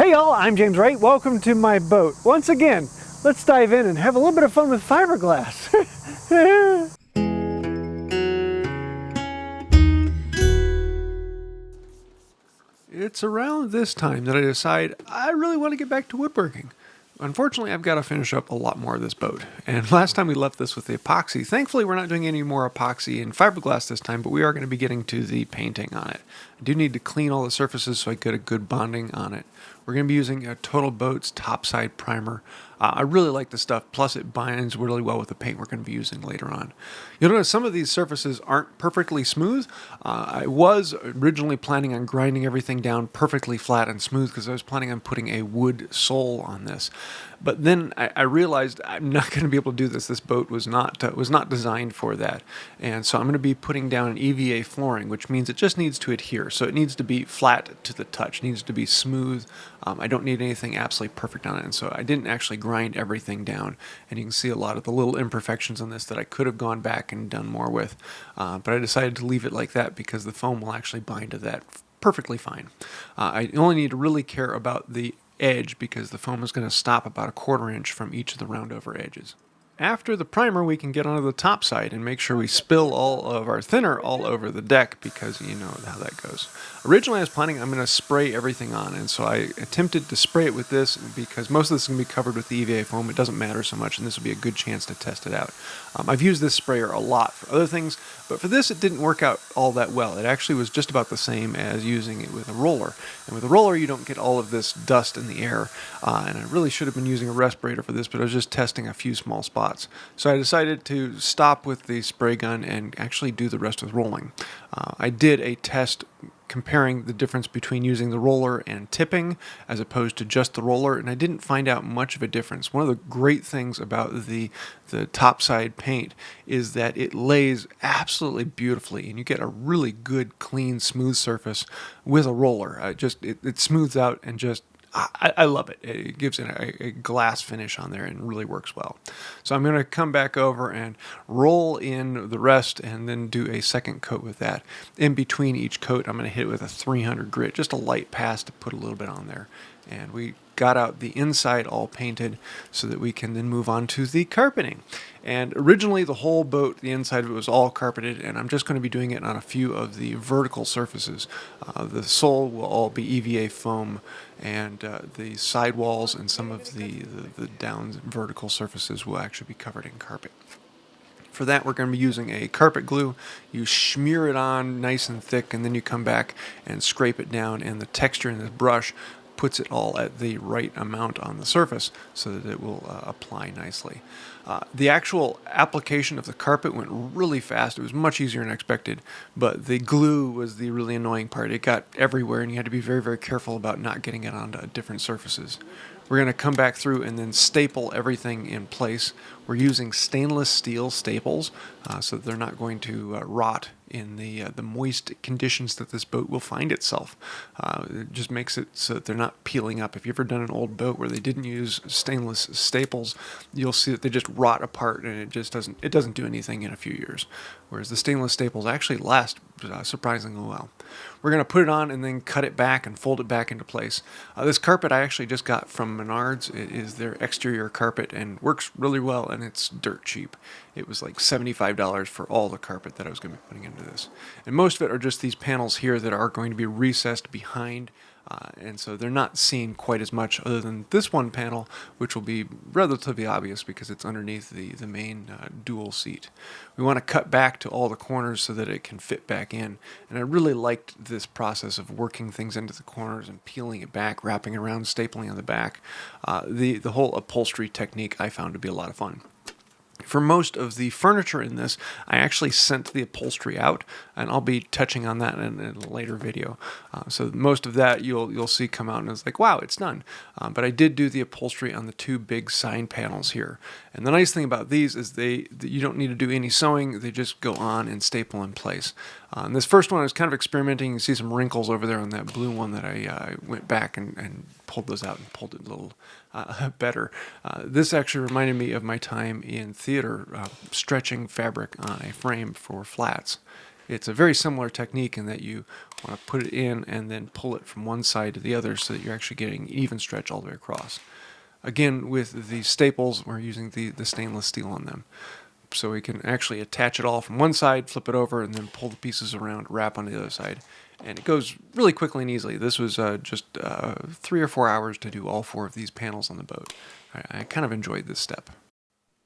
Hey y'all, I'm James Wright. Welcome to my boat. Once again, let's dive in and have a little bit of fun with fiberglass. It's around this time that I decide I really want to get back to woodworking. Unfortunately, I've got to finish up a lot more of this boat. And last time we left this with the epoxy. Thankfully, we're not doing any more epoxy and fiberglass this time, but we are going to be getting to the painting on it. I do need to clean all the surfaces so I get a good bonding on it. We're going to be using a Total Boats topside primer. I really like the stuff, plus it binds really well with the paint we're going to be using later on. You'll notice some of these surfaces aren't perfectly smooth. I was originally planning on grinding everything down perfectly flat and smooth because I was planning on putting a wood sole on this. But then I realized I'm not going to be able to do this. This boat was not designed for that. And so I'm going to be putting down an EVA flooring, which means it just needs to adhere. So it needs to be flat to the touch, it needs to be smooth. I don't need anything absolutely perfect on it. And so I didn't actually grind everything down. And you can see a lot of the little imperfections on this that I could have gone back and done more with. But I decided to leave it like that because the foam will actually bind to that perfectly fine. I only need to really care about the edge because the foam is going to stop about 1/4 inch from each of the round over edges. After the primer, we can get onto the top side and make sure we spill all of our thinner all over the deck because you know how that goes. Originally, I was planning I'm going to spray everything on, and so I attempted to spray it with this because most of this is going to be covered with the EVA foam. It doesn't matter so much, and this will be a good chance to test it out. I've used this sprayer a lot for other things, but for this, it didn't work out all that well. It actually was just about the same as using it with a roller. And with a roller, you don't get all of this dust in the air, and I really should have been using a respirator for this, but I was just testing a few small spots. So I decided to stop with the spray gun and actually do the rest with rolling. I did a test comparing the difference between using the roller and tipping as opposed to just the roller, and I didn't find out much of a difference. One of the great things about the topside paint is that it lays absolutely beautifully, and you get a really good, clean, smooth surface with a roller. It smooths out and just I love it. It gives it a glass finish on there and really works well. So I'm going to come back over and roll in the rest and then do a second coat with that. In between each coat, I'm going to hit it with a 300 grit, just a light pass to put a little bit on there. And we got out the inside all painted so that we can then move on to the carpeting. And originally the whole boat, the inside of it was all carpeted, and I'm just going to be doing it on a few of the vertical surfaces. The sole will all be EVA foam, and the sidewalls and some of the down vertical surfaces will actually be covered in carpet. For that, we're going to be using a carpet glue. You smear it on nice and thick, and then you come back and scrape it down, and the texture in this brush puts it all at the right amount on the surface so that it will apply nicely. The actual application of the carpet went really fast. It was much easier than expected, but the glue was the really annoying part. It got everywhere, and you had to be very, very careful about not getting it onto different surfaces. We're going to come back through and then staple everything in place. We're using stainless steel staples so that they're not going to rot in the moist conditions that this boat will find itself. It just makes it so that they're not peeling up. If you've ever done an old boat where they didn't use stainless staples, you'll see that they just rot apart and it doesn't do anything in a few years. Whereas the stainless staples actually last surprisingly well. We're going to put it on and then cut it back and fold it back into place. This carpet I actually just got from Menards. It is their exterior carpet and works really well, and it's dirt cheap. It was like $75 for all the carpet that I was going to be putting into this. And most of it are just these panels here that are going to be recessed behind, and so they're not seen quite as much other than this one panel, which will be relatively obvious because it's underneath the main dual seat. We want to cut back to all the corners so that it can fit back in, and I really liked this process of working things into the corners and peeling it back, wrapping it around, stapling on the back. The whole upholstery technique I found to be a lot of fun. For most of the furniture in this, I actually sent the upholstery out, and I'll be touching on that in a later video. So most of that you'll see come out, and it's like, wow, it's done. But I did do the upholstery on the two big sign panels here. And the nice thing about these is you don't need to do any sewing. They just go on and staple in place. And this first one I was kind of experimenting. You can see some wrinkles over there on that blue one that I went back and pulled those out and pulled it a little better. This actually reminded me of my time in theater stretching fabric on a frame for flats. It's a very similar technique in that you want to put it in and then pull it from one side to the other so that you're actually getting even stretch all the way across. Again, with the staples, we're using the stainless steel on them. So we can actually attach it all from one side, flip it over, and then pull the pieces around, wrap on the other side. And it goes really quickly and easily. This was just 3 or 4 hours to do all 4 of these panels on the boat. I kind of enjoyed this step.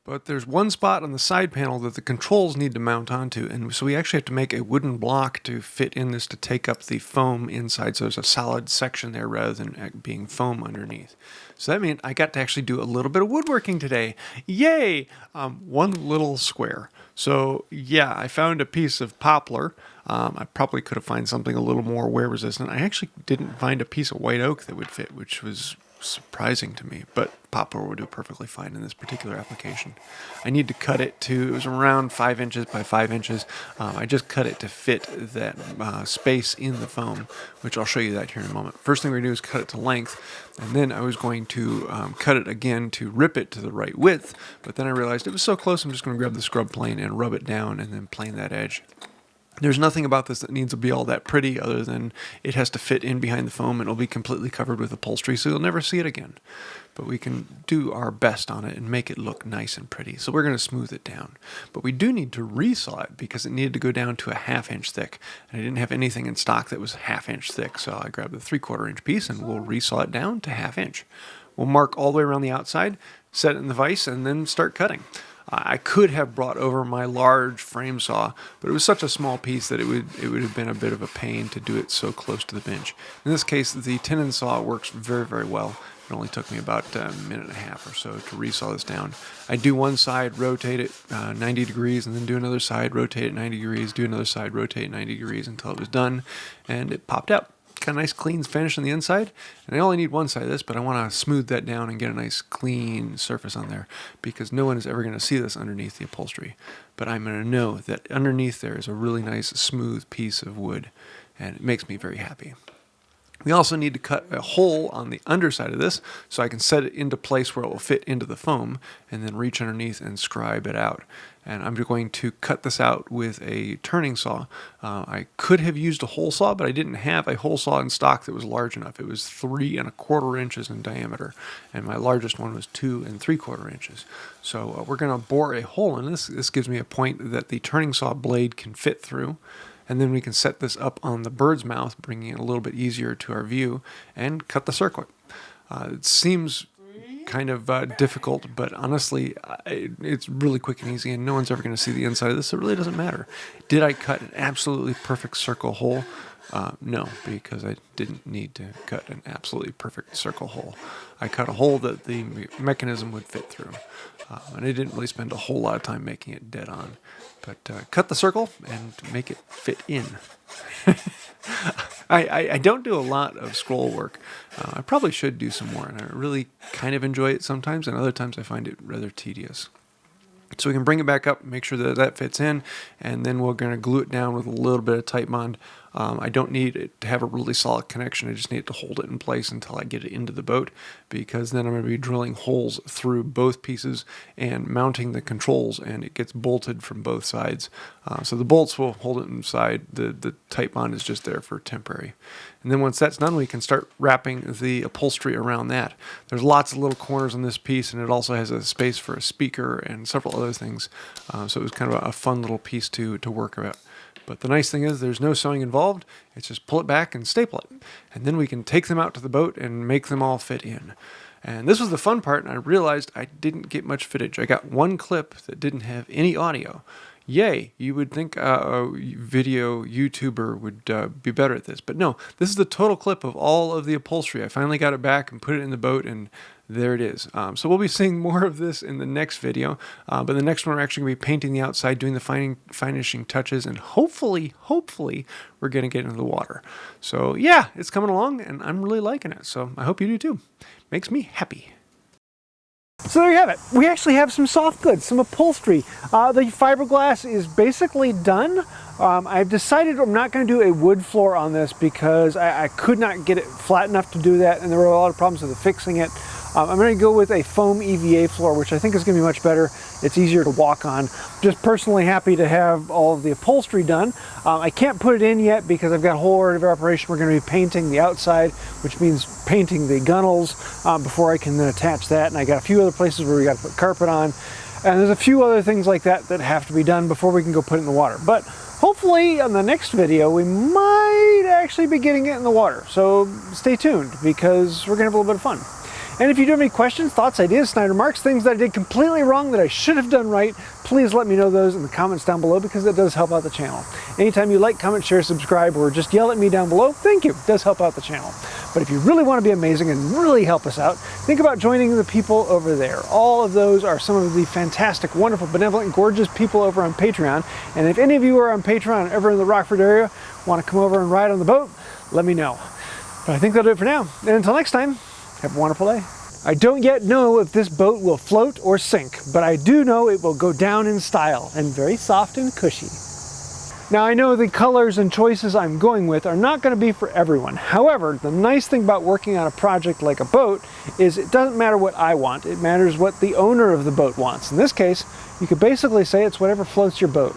But there's one spot on the side panel that the controls need to mount onto, and so we actually have to make a wooden block to fit in this to take up the foam inside, so there's a solid section there rather than being foam underneath. So that meant I got to actually do a little bit of woodworking today. Yay! One little square. So yeah, I found a piece of poplar. I probably could have found something a little more wear resistant. I actually didn't find a piece of white oak that would fit, which was surprising to me, but poplar will do perfectly fine in this particular application. I need to cut it to, it was around 5 inches by 5 inches. I just cut it to fit that space in the foam, which I'll show you that here in a moment. First thing we're going to do is cut it to length, and then I was going to cut it again to rip it to the right width, but then I realized it was so close, I'm just going to grab the scrub plane and rub it down and then plane that edge. There's nothing about this that needs to be all that pretty other than it has to fit in behind the foam and it'll be completely covered with upholstery, so you'll never see it again. But we can do our best on it and make it look nice and pretty. So we're going to smooth it down. But we do need to resaw it because it needed to go down to a 1/2 inch thick. And I didn't have anything in stock that was 1/2 inch thick, so I grabbed the 3/4 inch piece and we'll resaw it down to 1/2 inch. We'll mark all the way around the outside, set it in the vise, and then start cutting. I could have brought over my large frame saw, but it was such a small piece that it would have been a bit of a pain to do it so close to the bench. In this case, the tenon saw works very, very well. It only took me about a minute and a half or so to resaw this down. I do one side, rotate it 90 degrees, and then do another side, rotate it 90 degrees, do another side, rotate it 90 degrees until it was done, and it popped out. Got a nice clean finish on the inside, and I only need one side of this, but I want to smooth that down and get a nice clean surface on there because no one is ever going to see this underneath the upholstery. But I'm going to know that underneath there is a really nice smooth piece of wood, and it makes me very happy. We also need to cut a hole on the underside of this so I can set it into place where it will fit into the foam and then reach underneath and scribe it out. And I'm going to cut this out with a turning saw. I could have used a hole saw, but I didn't have a hole saw in stock that was large enough. It was 3 1/4 inches in diameter, and my largest one was 2 3/4 inches. So we're going to bore a hole in this. This gives me a point that the turning saw blade can fit through. And then we can set this up on the bird's mouth, bringing it a little bit easier to our view, and cut the circuit. It seems kind of difficult, but honestly, it's really quick and easy, and no one's ever going to see the inside of this, so it really doesn't matter. Did I cut an absolutely perfect circle hole? No, because I didn't need to cut an absolutely perfect circle hole. I cut a hole that the mechanism would fit through, and I didn't really spend a whole lot of time making it dead on. But cut the circle and make it fit in. I don't do a lot of scroll work. I probably should do some more, and I really kind of enjoy it sometimes, and other times I find it rather tedious. So we can bring it back up, make sure that that fits in, and then we're going to glue it down with a little bit of Titebond. I don't need it to have a really solid connection. I just need to hold it in place until I get it into the boat, because then I'm going to be drilling holes through both pieces and mounting the controls, and it gets bolted from both sides. So the bolts will hold it inside. The Titebond is just there for temporary. And then once that's done, we can start wrapping the upholstery around that. There's lots of little corners on this piece, and it also has a space for a speaker and several other things. So it was kind of a fun little piece to work about. But the nice thing is there's no sewing involved. It's just pull it back and staple it. And then we can take them out to the boat and make them all fit in. And this was the fun part, and I realized I didn't get much footage. I got one clip that didn't have any audio. Yay, you would think a video YouTuber would be better at this. But no, this is the total clip of all of the upholstery. I finally got it back and put it in the boat, and there it is. So we'll be seeing more of this in the next video. But the next one, we're actually going to be painting the outside, doing the finishing touches, and hopefully, we're going to get into the water. So yeah, it's coming along, and I'm really liking it. So I hope you do too. Makes me happy. So there you have it. We actually have some soft goods, some upholstery. The fiberglass is basically done. I've decided I'm not going to do a wood floor on this because I could not get it flat enough to do that, and there were a lot of problems with fixing it. I'm going to go with a foam EVA floor, which I think is going to be much better. It's easier to walk on. Just personally happy to have all of the upholstery done. I can't put it in yet because I've got a whole order of operation. We're going to be painting the outside, which means painting the gunnels before I can then attach that. And I got a few other places where we got to put carpet on. And there's a few other things like that that have to be done before we can go put it in the water. But hopefully on the next video, we might actually be getting it in the water. So stay tuned because we're gonna have a little bit of fun. And if you do have any questions, thoughts, ideas, snide remarks, things that I did completely wrong that I should have done right, please let me know those in the comments down below because that does help out the channel. Anytime you like, comment, share, subscribe, or just yell at me down below, thank you. It does help out the channel. But if you really want to be amazing and really help us out, think about joining the people over there. All of those are some of the fantastic, wonderful, benevolent, gorgeous people over on Patreon. And if any of you are on Patreon ever in the Rockford area, want to come over and ride on the boat, let me know. But I think that'll do it for now. And until next time, have a wonderful day. I don't yet know if this boat will float or sink, but I do know it will go down in style and very soft and cushy. Now I know the colors and choices I'm going with are not going to be for everyone. However, the nice thing about working on a project like a boat is it doesn't matter what I want, it matters what the owner of the boat wants. In this case, you could basically say it's whatever floats your boat.